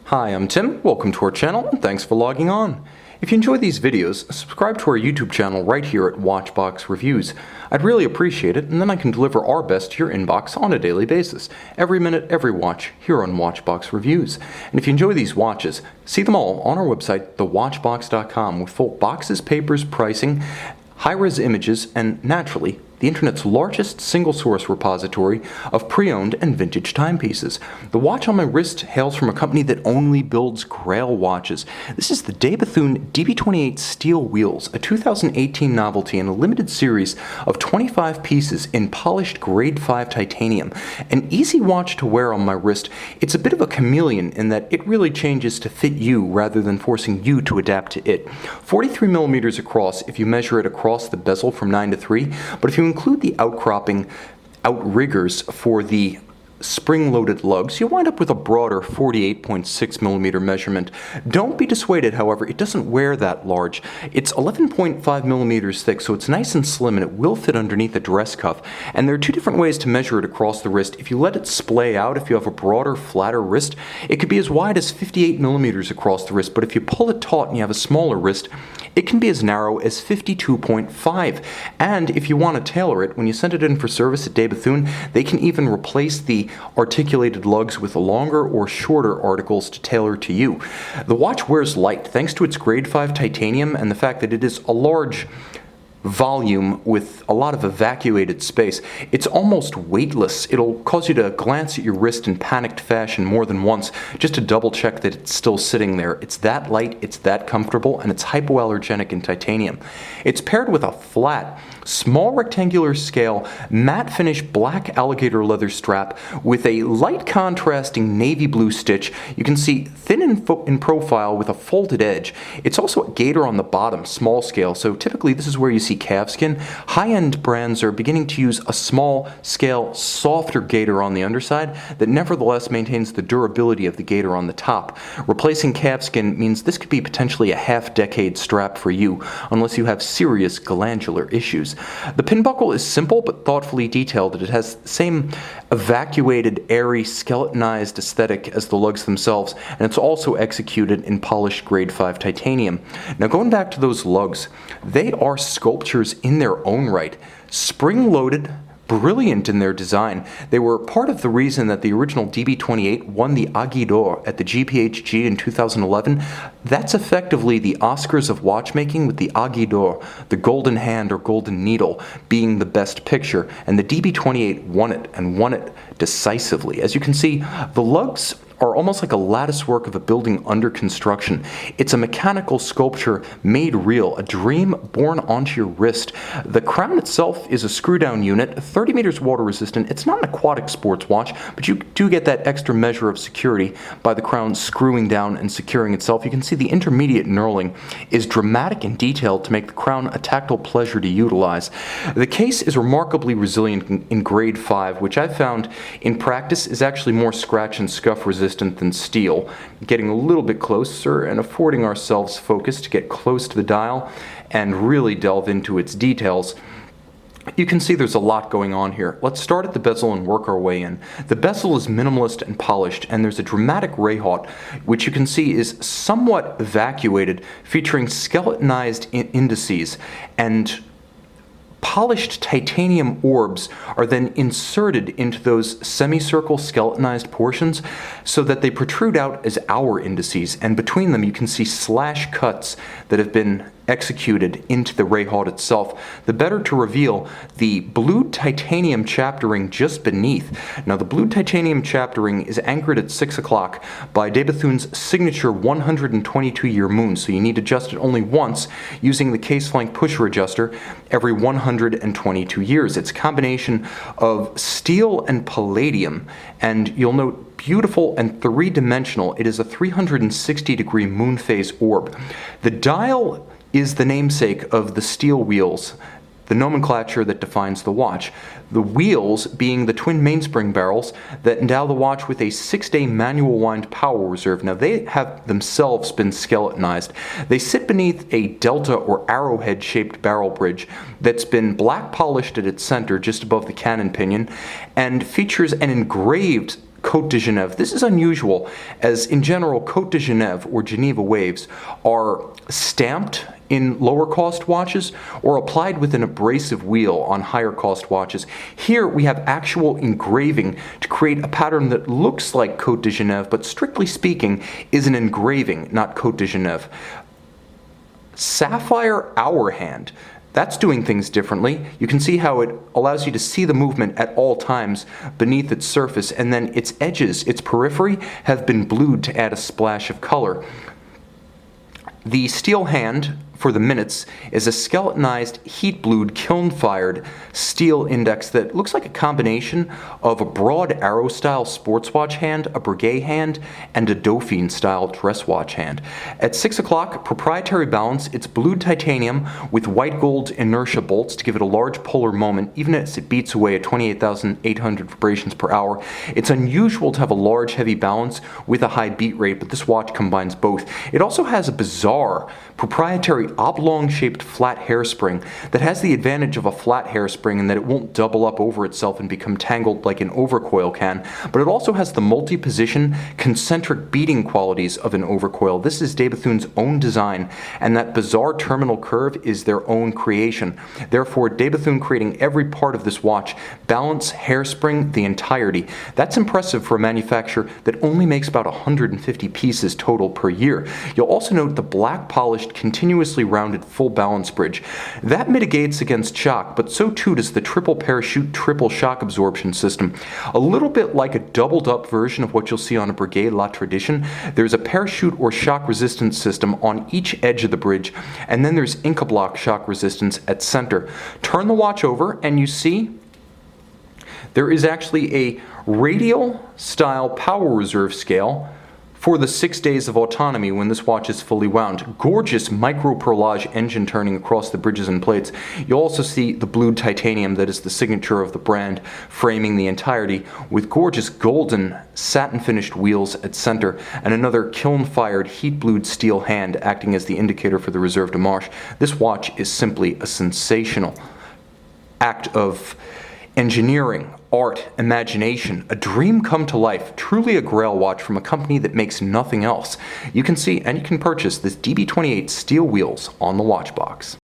Hi, I'm Tim. Welcome to our channel, and thanks for logging on. If you enjoy these videos, subscribe to our YouTube channel right here at Watchbox Reviews. I'd really appreciate it, and then I can deliver our best to your inbox on a daily basis. Every minute, every watch, here on Watchbox Reviews. And if you enjoy these watches, see them all on our website, thewatchbox.com, with full boxes, papers, pricing, high-res images, and naturally, the internet's largest single-source repository of pre-owned and vintage timepieces. The watch on my wrist hails from a company that only builds Grail watches. This is the Bethune DB28 Steel Wheels, a 2018 novelty in a limited series of 25 pieces in polished grade 5 titanium. An easy watch to wear on my wrist. It's a bit of a chameleon in that it really changes to fit you rather than forcing you to adapt to it. 43 millimeters across if you measure it across the bezel from 9 to 3, but if you include the outcropping outriggers for the spring-loaded lugs, you'll wind up with a broader 48.6 millimeter measurement. Don't be dissuaded, however, it doesn't wear that large. It's 11.5 millimeters thick, so it's nice and slim, and it will fit underneath a dress cuff. And there are two different ways to measure it across the wrist. If you let it splay out, if you have a broader, flatter wrist, it could be as wide as 58 millimeters across the wrist, but if you pull it taut and you have a smaller wrist, it can be as narrow as 52.5. And if you want to tailor it, when you send it in for service at Bethune, they can even replace the articulated lugs with longer or shorter articles to tailor to you. The watch wears light thanks to its grade 5 titanium and the fact that it is a large volume with a lot of evacuated space. It's almost weightless. It'll cause you to glance at your wrist in panicked fashion more than once just to double check that it's still sitting there. It's that light, it's that comfortable, and it's hypoallergenic in titanium. It's paired with a flat, small rectangular scale, matte finish black alligator leather strap with a light contrasting navy blue stitch. You can see thin in profile with a folded edge. It's also a gator on the bottom, small scale, so typically this is where you see calfskin. High-end brands are beginning to use a small scale, softer gator on the underside that nevertheless maintains the durability of the gator on the top. Replacing calfskin means this could be potentially a half-decade strap for you, unless you have serious glandular issues. The pin buckle is simple but thoughtfully detailed. It has the same evacuated, airy, skeletonized aesthetic as the lugs themselves, and it's also executed in polished grade 5 titanium. Now going back to those lugs, they are sculptures in their own right. Spring-loaded, brilliant in their design. They were part of the reason that the original DB28 won the alligator at the GPHG in 2011. That's effectively the Oscars of watchmaking, with the alligator, the golden hand or golden needle, being the best picture, and the DB28 won it, and won it decisively. As you can see, the lugs are almost like a lattice work of a building under construction. It's a mechanical sculpture made real, a dream born onto your wrist. The crown itself is a screw-down unit, 30 meters water resistant. It's not an aquatic sports watch, but you do get that extra measure of security by the crown screwing down and securing itself. You can see the intermediate knurling is dramatic and detailed to make the crown a tactile pleasure to utilize. The case is remarkably resilient in grade 5, which I've found in practice is actually more scratch and scuff resistant than steel. Getting a little bit closer and affording ourselves focus to get close to the dial and really delve into its details, you can see there's a lot going on here. Let's start at the bezel and work our way in. The bezel is minimalist and polished, and there's a dramatic ray haut, which you can see is somewhat evacuated, featuring skeletonized indices, and polished titanium orbs are then inserted into those semicircle skeletonized portions so that they protrude out as hour indices, and between them you can see slash cuts that have been executed into the ray haut itself, the better to reveal the blued titanium chaptering just beneath. Now the blued titanium chaptering is anchored at 6 o'clock by Bethune's signature 122-year moon, so you need to adjust it only once using the case flank pusher adjuster every 122 years. It's a combination of steel and palladium, and you'll note beautiful and three-dimensional. It is a 360-degree moon phase orb. The dial is the namesake of the steel wheels, the nomenclature that defines the watch. The wheels being the twin mainspring barrels that endow the watch with a 6-day manual wind power reserve. Now they have themselves been skeletonized. They sit beneath a delta or arrowhead shaped barrel bridge that's been black polished at its center just above the cannon pinion and features an engraved Côte de Genève. This is unusual, as in general, Côte de Genève or Geneva waves are stamped in lower cost watches or applied with an abrasive wheel on higher cost watches. Here we have actual engraving to create a pattern that looks like Côte de Genève, but strictly speaking is an engraving, not Côte de Genève. Sapphire hour hand. That's doing things differently. You can see how it allows you to see the movement at all times beneath its surface, and then its edges, its periphery, have been blued to add a splash of color. The steel hand for the minutes is a skeletonized, heat-blued, kiln-fired steel index that looks like a combination of a broad arrow-style sports watch hand, a Breguet hand, and a Dauphine-style dress watch hand. At 6 o'clock, proprietary balance, it's blued titanium with white gold inertia bolts to give it a large polar moment, even as it beats away at 28,800 vibrations per hour. It's unusual to have a large, heavy balance with a high beat rate, but this watch combines both. It also has a bizarre proprietary oblong-shaped flat hairspring that has the advantage of a flat hairspring in that it won't double up over itself and become tangled like an overcoil can, but it also has the multi-position concentric beating qualities of an overcoil. This is de Bethune's own design, and that bizarre terminal curve is their own creation. Therefore, de Bethune creating every part of this watch, balance, hairspring, the entirety. That's impressive for a manufacturer that only makes about 150 pieces total per year. You'll also note the black polished, continuously rounded full balance bridge. That mitigates against shock, but so too does the triple parachute triple shock absorption system. A little bit like a doubled up version of what you'll see on a Breguet La Tradition, there's a parachute or shock resistance system on each edge of the bridge, and then there's Inca block shock resistance at center. Turn the watch over and you see there is actually a radial style power reserve scale for the 6 days of autonomy when this watch is fully wound. Gorgeous micro-perlage engine turning across the bridges and plates. You'll also see the blued titanium that is the signature of the brand framing the entirety, with gorgeous golden satin finished wheels at center and another kiln-fired heat-blued steel hand acting as the indicator for the Reserve de Marche. This watch is simply a sensational act of engineering, art, imagination, a dream come to life, truly a grail watch from a company that makes nothing else. You can see and you can purchase this DB28 Steel Wheels on the watch box.